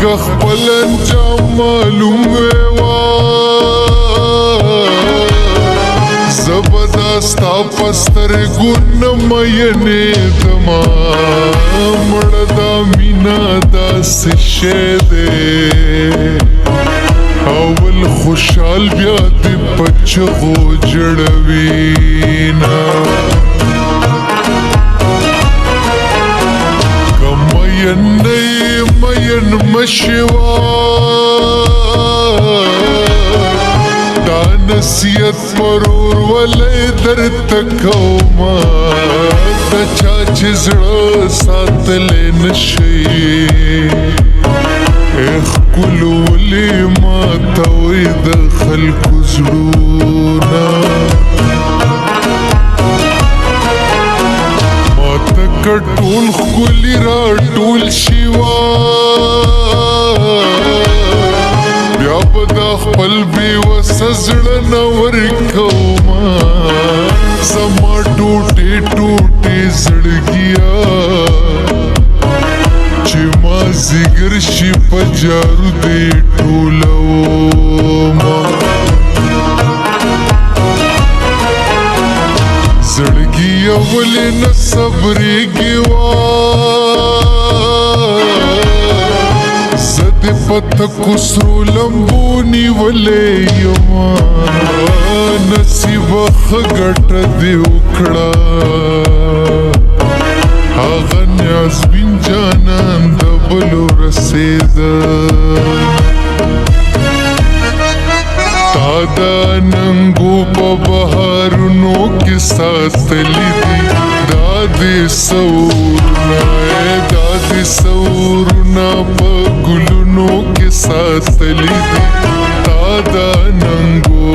خپل انجام معلوم ویوا زبدا ستا پستر ګون مینې دما مړ دا مینا داس شې دې اول خوشحال بیا دې پچغو جړوینا مین مشوا دا نصیحت پرور ولی در تکوما دا چاچ زړه ساتلی نشي اخکلو ولی ماتوی د خلکو زړونه ټول خلی را ټول شیوا بیا بدا خپل بیوسه زړه نه ورکوما زما ټوټې ټوټې زړګیا چې ما زیګر شي په جارو دې ټولوما زړګي اولې نه صبرېږي وا زه دې په تکو سرو لمبو نیولې یما نصیبه ښه ګټه دې وکړه هغه نیازبین جانان د بلو رسېده دا ننګو په بهارونو کې ساتلی دي دا دې سورونه په ګلونو کې ساتلی دي تا دا ننګو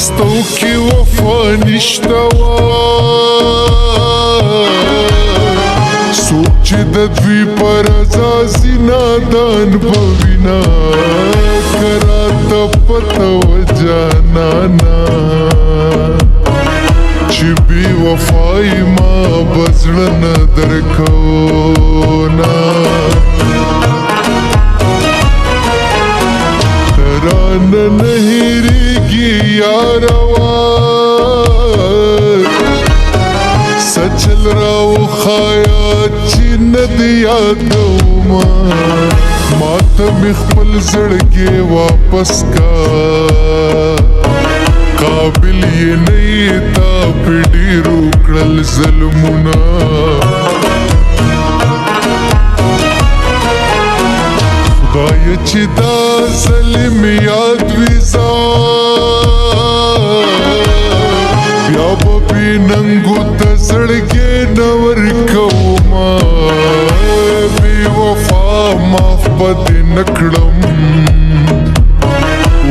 ستو کی وفا نشتوا سوچ د دوی پر ازازی نادان بوینا کرا تپتو جانانا چی بی وفای ما بزرن درکونا تران نهیری یاروار سچل راو خایا چی ندیا دوما ماتا مخبل زڑگے واپس کا قابل یہ نہیں تا پیڑی روکڑل ظلمنا خدای چی دا ظلم یاد بیا ببی ننگو تزړګې نور کوما بی وفا معاف بد نکړم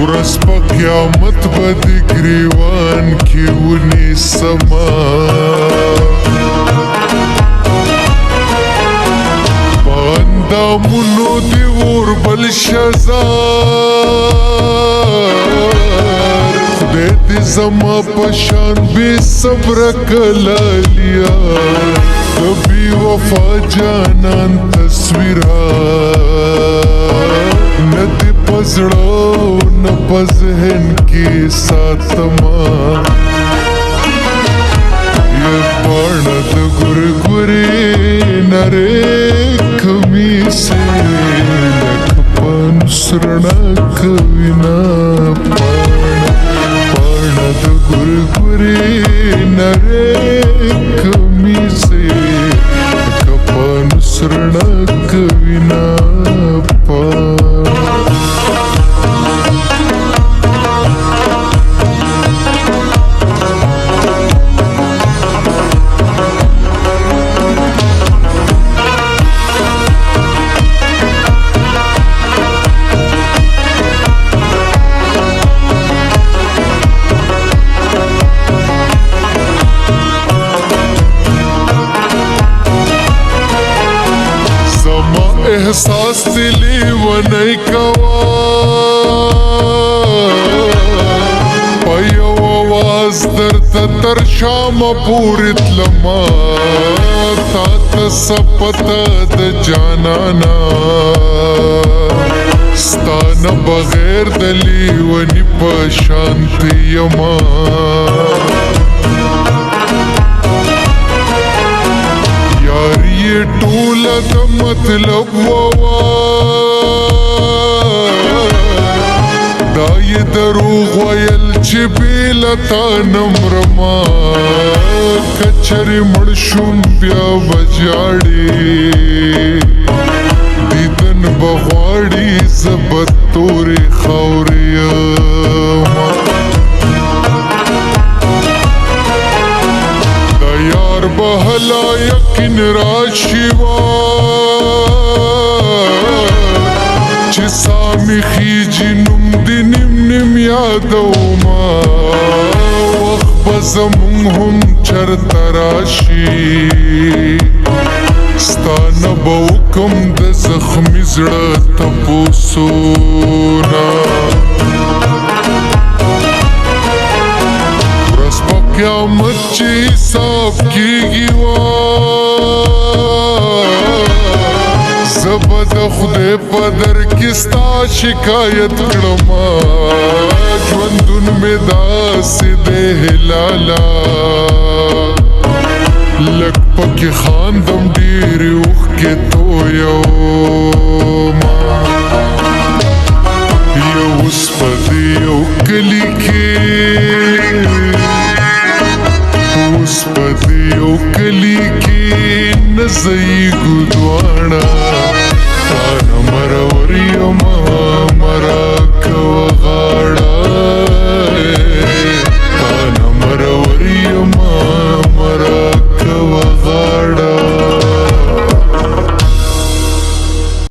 ورځ په قیامت بد ګریوان کې ونی سما پاندامونو دی ور بل شزار خدای دې زما پشان بے صبر کلالیا کبھی وفا جانان تصویرا ندی پزړو نه پزهن کې ساتما یہ پاند ګورګوري نره کمی سے لک پن سرنا کوینا پاند ګورګوري نره کمی سے لک پن سرنا کوینا احساس دلی ونی کوا پیو آواز در تر شام پوری تلما تا تسپتا د جانانا ستانا بغیر دلی ونی پا شانتی یما یاری ټوله د مطلب ووا دا یې دروغ ویل چې بېله تا نمرما کچرې مړ شوم بیا به ژاړې دیدن به غواړي زه به تورې خاورې یمه یار بهلا یقین راشي چې سامي خیجی نوم دی نیم نیم یادوما وخت به زمونږ هم چرته راشي ستا نه به وکم د زخمي زړه تپوسونه قیامت چې حساب کیږي زه به د خدای په در کې ستا شکایت کړمه ژوندون مې داسې دی هلاله لږ پکې خاندم ډېرې اوښکې تویومه یو اوس په دې یو کلي کې اوس په دې یو کلي کې نه ځایږو دواړه تا نه مرور یمه